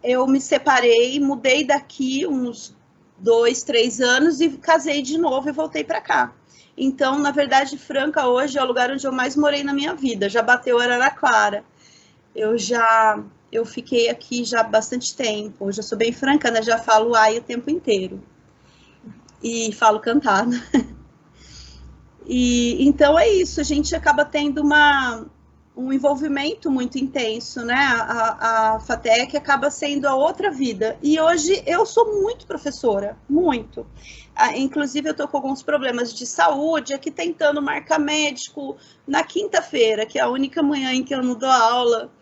eu me separei, mudei daqui uns 2, 3 anos e casei de novo e voltei para cá. Então, na verdade, Franca hoje é o lugar onde eu mais morei na minha vida, já bateu Araraquara. Eu fiquei aqui já há bastante tempo, eu já sou bem francana, já falo ai o tempo inteiro. E falo cantado. E então é isso, a gente acaba tendo um envolvimento muito intenso, né? A FATEC acaba sendo a outra vida. E hoje eu sou muito professora, muito. Inclusive eu estou com alguns problemas de saúde, aqui tentando marcar médico na quinta-feira, que é a única manhã em que eu não dou aula,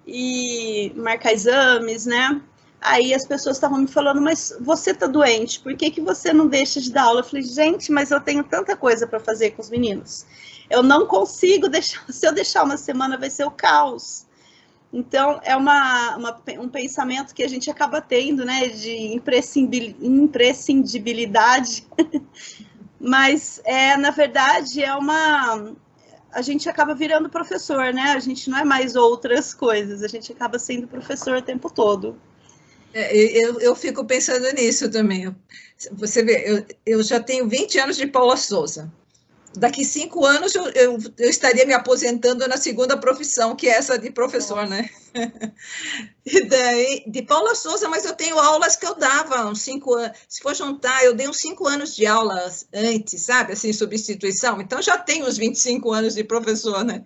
e marcar exames, né? Aí as pessoas estavam me falando, mas você tá doente, por que você não deixa de dar aula? Eu falei, gente, mas eu tenho tanta coisa para fazer com os meninos. Eu não consigo deixar, se eu deixar uma semana vai ser o caos. Então, é um pensamento que a gente acaba tendo, né, de imprescindibilidade, mas, na verdade, a gente acaba virando professor, né, a gente não é mais outras coisas, a gente acaba sendo professor o tempo todo. Eu fico pensando nisso também. Você vê, eu já tenho 20 anos de Paula Souza. Daqui 5 anos eu estaria me aposentando na segunda profissão, que é essa de professor, né? E daí, de Paula Souza, mas eu tenho aulas que eu dava uns 5 anos. Se for juntar, eu dei uns 5 anos de aulas antes, sabe? Assim, substituição. Então, já tenho uns 25 anos de professor, né?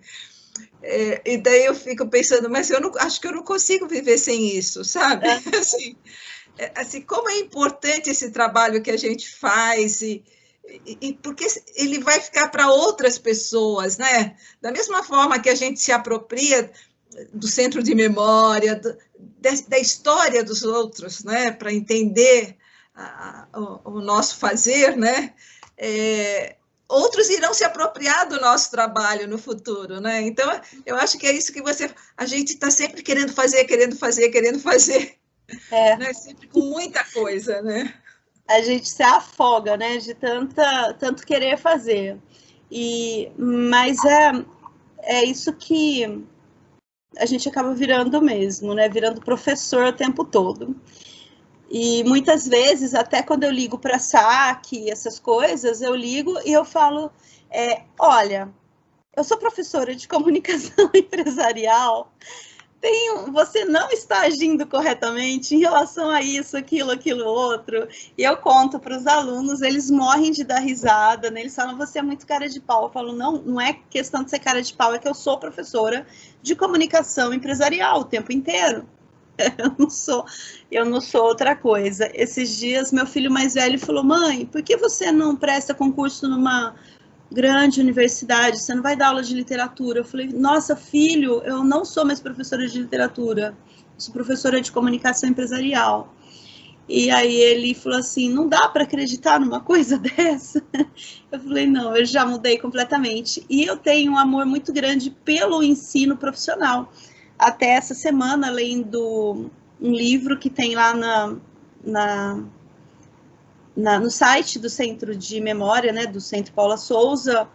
E daí eu fico pensando, mas acho que eu não consigo viver sem isso, sabe? Assim, como é importante esse trabalho que a gente faz e porque ele vai ficar para outras pessoas, né? Da mesma forma que a gente se apropria do centro de memória, da história dos outros, né? Para entender o nosso fazer, né? Outros irão se apropriar do nosso trabalho no futuro, né? Então, eu acho que é isso que a gente está sempre querendo fazer, né? Sempre com muita coisa, né? A gente se afoga, né, de tanto querer fazer. Mas é isso que a gente acaba virando mesmo, né, virando professor o tempo todo. E muitas vezes, até quando eu ligo para saque, essas coisas, eu ligo e eu falo, olha, eu sou professora de comunicação empresarial, você não está agindo corretamente em relação a isso, aquilo, outro. E eu conto para os alunos, eles morrem de dar risada, né? Eles falam, você é muito cara de pau. Eu falo, não é questão de ser cara de pau, é que eu sou professora de comunicação empresarial o tempo inteiro. Eu não sou outra coisa. Esses dias, meu filho mais velho falou, mãe, por que você não presta concurso numa grande universidade, você não vai dar aula de literatura? Eu falei, nossa, filho, eu não sou mais professora de literatura, sou professora de comunicação empresarial. E aí ele falou assim, não dá para acreditar numa coisa dessa? Eu falei, não, eu já mudei completamente. E eu tenho um amor muito grande pelo ensino profissional. Até essa semana, lendo um livro que tem lá no site do Centro de Memória, né, do Centro Paula Souza,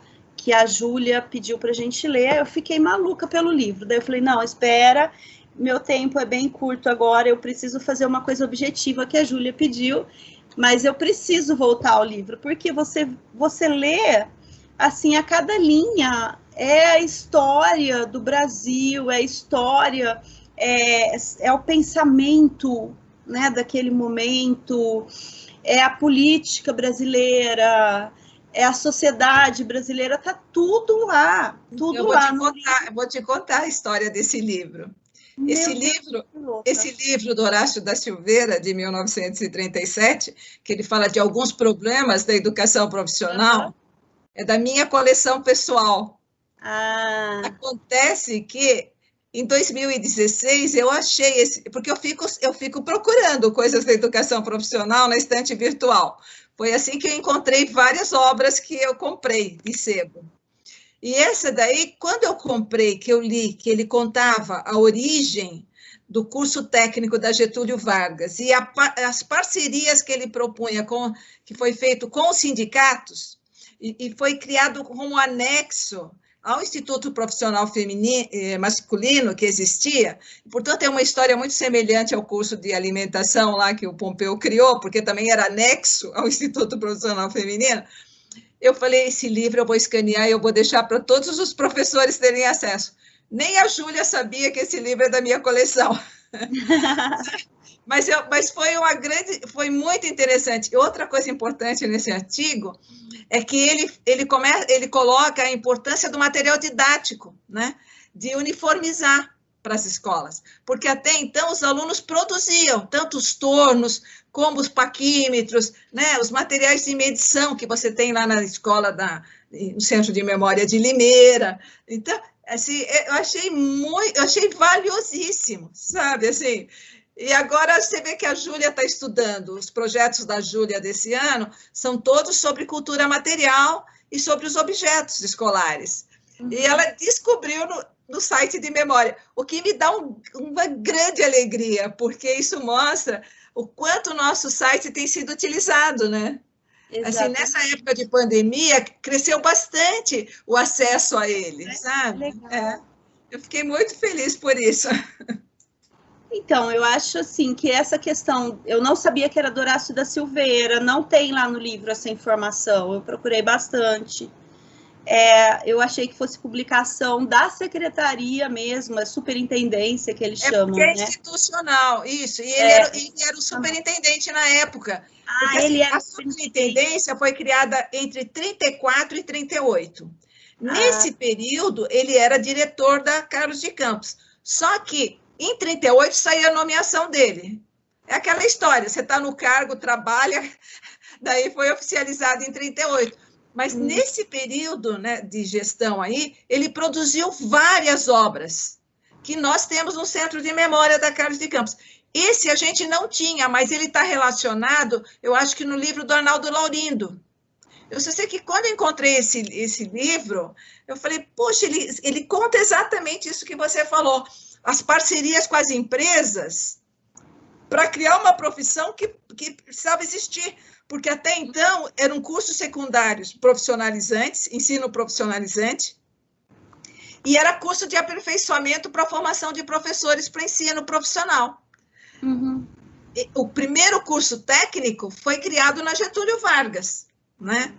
que a Júlia pediu para a gente ler, eu fiquei maluca pelo livro. Daí eu falei, não, espera, meu tempo é bem curto agora, eu preciso fazer uma coisa objetiva que a Júlia pediu, mas eu preciso voltar ao livro, porque você lê, assim, a cada linha é a história do Brasil, é a história, é o pensamento, né, daquele momento, é a política brasileira, é a sociedade brasileira, tá tudo lá, tudo lá. Eu vou te contar a história desse livro. Esse livro do Horácio da Silveira, de 1937, que ele fala de alguns problemas da educação profissional, é da minha coleção pessoal. Acontece que, em 2016, eu achei esse... Porque eu fico procurando coisas da educação profissional na estante virtual. Foi assim que eu encontrei várias obras que eu comprei de sebo. E essa daí, quando eu comprei, que eu li, que ele contava a origem do curso técnico da Getúlio Vargas e as parcerias que ele propunha, que foi feito com os sindicatos, e foi criado como anexo ao Instituto Profissional Masculino que existia, portanto, é uma história muito semelhante ao curso de alimentação lá que o Pompeu criou, porque também era anexo ao Instituto Profissional Feminino. Eu falei, esse livro eu vou escanear e eu vou deixar para todos os professores terem acesso. Nem a Júlia sabia que esse livro é da minha coleção. Mas foi muito interessante. E outra coisa importante nesse artigo é que ele coloca a importância do material didático, né? De uniformizar para as escolas, porque até então os alunos produziam tanto os tornos como os paquímetros, né, os materiais de medição que você tem lá na escola no Centro de Memória de Limeira. Então, assim, eu achei valiosíssimo, sabe, assim. E agora você vê que a Júlia está estudando, os projetos da Júlia desse ano são todos sobre cultura material e sobre os objetos escolares. E ela descobriu no site de memória, o que me dá uma grande alegria, porque isso mostra o quanto o nosso site tem sido utilizado, né? Assim, nessa época de pandemia, cresceu bastante o acesso a ele, sabe? Eu fiquei muito feliz por isso. Então, eu acho assim que essa questão, eu não sabia que era do Horácio da Silveira, não tem lá no livro essa informação, eu procurei bastante. Eu achei que fosse publicação da secretaria mesmo, a superintendência que eles chamam, porque é institucional, isso, e ele era o superintendente na época. Porque, assim, a superintendência foi criada entre 34 e 38. Nesse período, ele era diretor da Carlos de Campos, só que em 38 saiu a nomeação dele. É aquela história, você está no cargo, trabalha, daí foi oficializado em 38. Mas nesse período, né, de gestão aí, ele produziu várias obras que nós temos no Centro de Memória da Carlos de Campos. Esse a gente não tinha, mas ele está relacionado, eu acho que no livro do Arnaldo Laurindo. Eu só sei que quando eu encontrei esse livro, eu falei, poxa, ele conta exatamente isso que você falou, as parcerias com as empresas para criar uma profissão que precisava existir, porque até então eram cursos secundários profissionalizantes, ensino profissionalizante, e era curso de aperfeiçoamento para a formação de professores para ensino profissional. O primeiro curso técnico foi criado na Getúlio Vargas, né?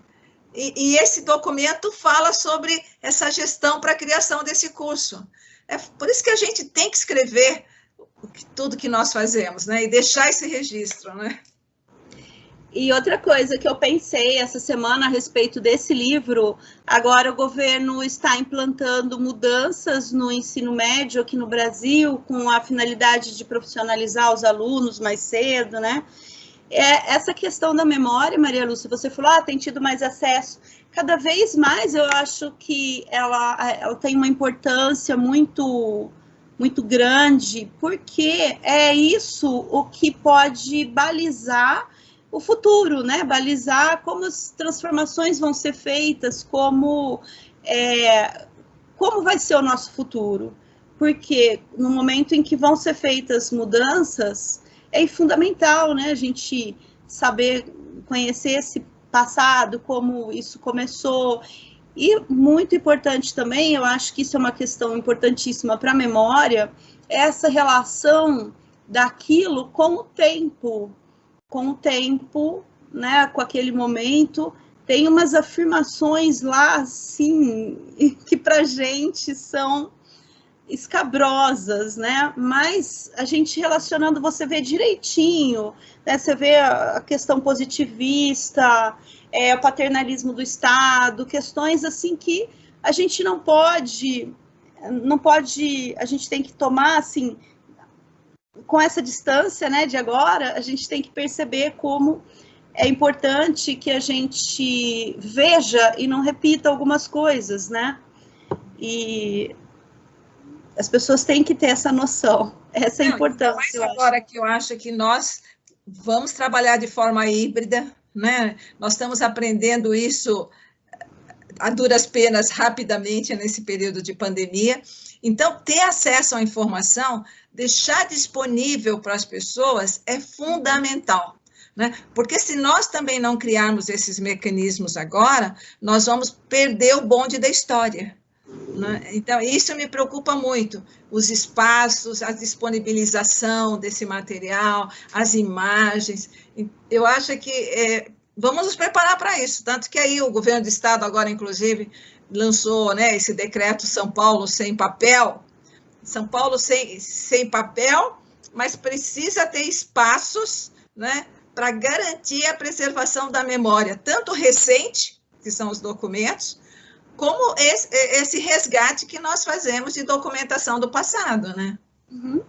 E esse documento fala sobre essa gestão para a criação desse curso. É por isso que a gente tem que escrever tudo que nós fazemos, né? E deixar esse registro, né? E outra coisa que eu pensei essa semana a respeito desse livro, agora o governo está implantando mudanças no ensino médio aqui no Brasil, com a finalidade de profissionalizar os alunos mais cedo, né? Essa questão da memória, Maria Lúcia, você falou, tem tido mais acesso. Cada vez mais eu acho que ela tem uma importância muito grande, porque é isso o que pode balizar o futuro, né? Balizar como as transformações vão ser feitas, como vai ser o nosso futuro. Porque no momento em que vão ser feitas mudanças, é fundamental, né? A gente saber conhecer esse passado, como isso começou, E muito importante também, eu acho que isso é uma questão importantíssima para a memória, é essa relação daquilo com o tempo, né, com aquele momento. Tem umas afirmações lá, assim, que para a gente são escabrosas, né? Mas a gente relacionando, você vê direitinho, né? Você vê a questão positivista, o paternalismo do Estado, questões assim que a gente não pode, a gente tem que tomar, assim, com essa distância, né, de agora, a gente tem que perceber como é importante que a gente veja e não repita algumas coisas, né? E as pessoas têm que ter essa noção, essa importância. Mas agora que eu acho que nós vamos trabalhar de forma híbrida, né? Nós estamos aprendendo isso a duras penas rapidamente nesse período de pandemia. Então, ter acesso à informação, deixar disponível para as pessoas é fundamental, né? Porque se nós também não criarmos esses mecanismos agora, nós vamos perder o bonde da história. Então, isso me preocupa muito, os espaços, a disponibilização desse material, as imagens. Eu acho que vamos nos preparar para isso, tanto que aí o governo do estado agora, inclusive, lançou, né, esse decreto São Paulo sem papel, São Paulo sem papel, mas precisa ter espaços, né, para garantir a preservação da memória, tanto recente, que são os documentos, como esse resgate que nós fazemos de documentação do passado, né? Uhum.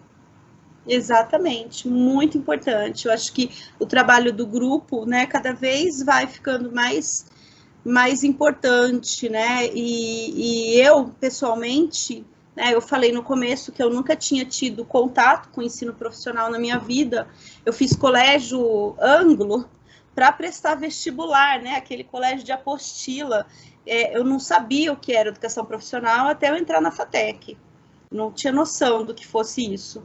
Exatamente, muito importante. Eu acho que o trabalho do grupo, né, cada vez vai ficando mais importante, né? E eu, pessoalmente, né, eu falei no começo que eu nunca tinha tido contato com o ensino profissional na minha vida. Eu fiz colégio Anglo para prestar vestibular, né? Aquele colégio de apostila. Eu não sabia o que era educação profissional até eu entrar na FATEC. Não tinha noção do que fosse isso.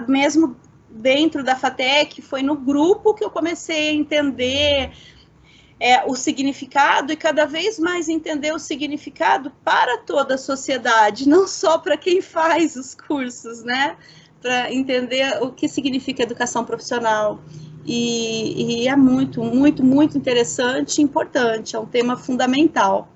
Mesmo dentro da FATEC, foi no grupo que eu comecei a entender o significado e cada vez mais entender o significado para toda a sociedade, não só para quem faz os cursos, né? Para entender o que significa educação profissional. E é muito, muito, muito interessante e importante, é um tema fundamental.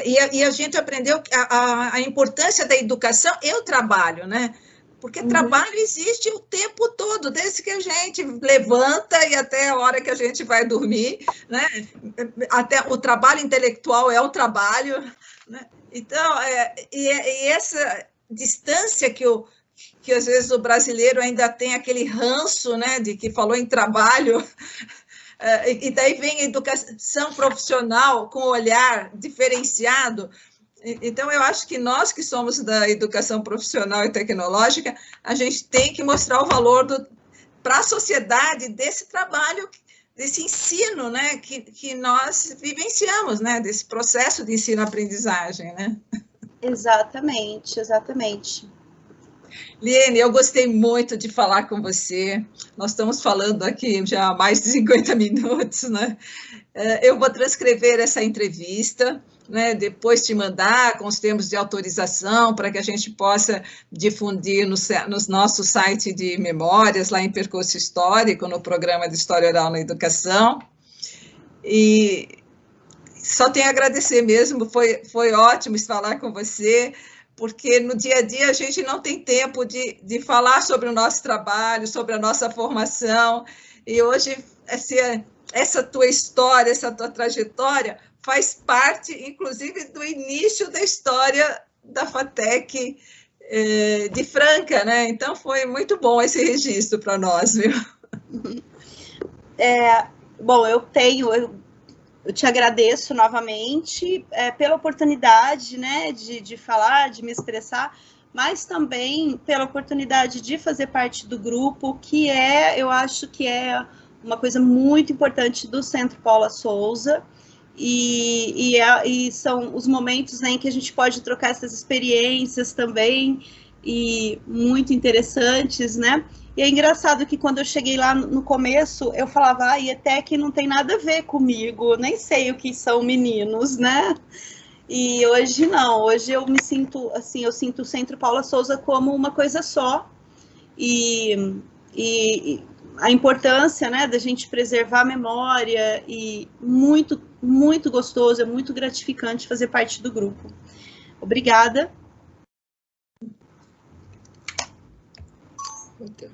E a gente aprendeu a importância da educação e o trabalho, né? Porque trabalho existe o tempo todo, desde que a gente levanta e até a hora que a gente vai dormir, né? Até o trabalho intelectual é o trabalho, né? Então, essa distância que às vezes o brasileiro ainda tem aquele ranço, né, de que falou em trabalho, e daí vem a educação profissional com olhar diferenciado. Então, eu acho que nós que somos da educação profissional e tecnológica, a gente tem que mostrar o valor para a sociedade desse trabalho, desse ensino, né, que nós vivenciamos, né, desse processo de ensino-aprendizagem, né? Exatamente, exatamente. Liene, eu gostei muito de falar com você. Nós estamos falando aqui já há mais de 50 minutos, né? Eu vou transcrever essa entrevista, né? Depois te mandar com os termos de autorização para que a gente possa difundir no nosso site de memórias, lá em Percurso Histórico, no programa de História Oral na Educação. E só tenho a agradecer mesmo, foi ótimo falar com você, porque no dia a dia a gente não tem tempo de falar sobre o nosso trabalho, sobre a nossa formação, e hoje essa tua história, essa tua trajetória faz parte, inclusive, do início da história da FATEC de Franca, né? Então foi muito bom esse registro para nós, viu? Bom, eu te agradeço novamente pela oportunidade, né, de falar, de me expressar, mas também pela oportunidade de fazer parte do grupo, que eu acho que é uma coisa muito importante do Centro Paula Souza, e são os momentos, né, em que a gente pode trocar essas experiências também, e muito interessantes, né? E é engraçado que quando eu cheguei lá no começo, eu falava, ah, ETEC não tem nada a ver comigo, nem sei o que são meninos, né? E hoje não, hoje eu me sinto, assim, eu sinto o Centro Paula Souza como uma coisa só, e a importância, né, da gente preservar a memória, e muito, muito gostoso, é muito gratificante fazer parte do grupo. Obrigada. Muito.